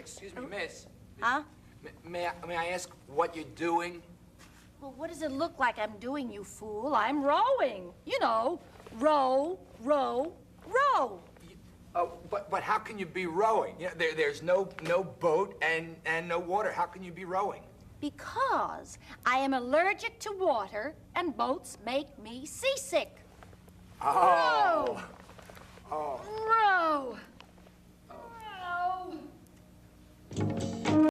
excuse me, miss. Huh? May I ask what you're doing? Well, what does it look like I'm doing, you fool? I'm rowing. You know, row, row, row. Oh, but how can you be rowing? You know, there's no boat and no water. How can you be rowing? Because I am allergic to water and boats make me seasick. Oh. Row. Row.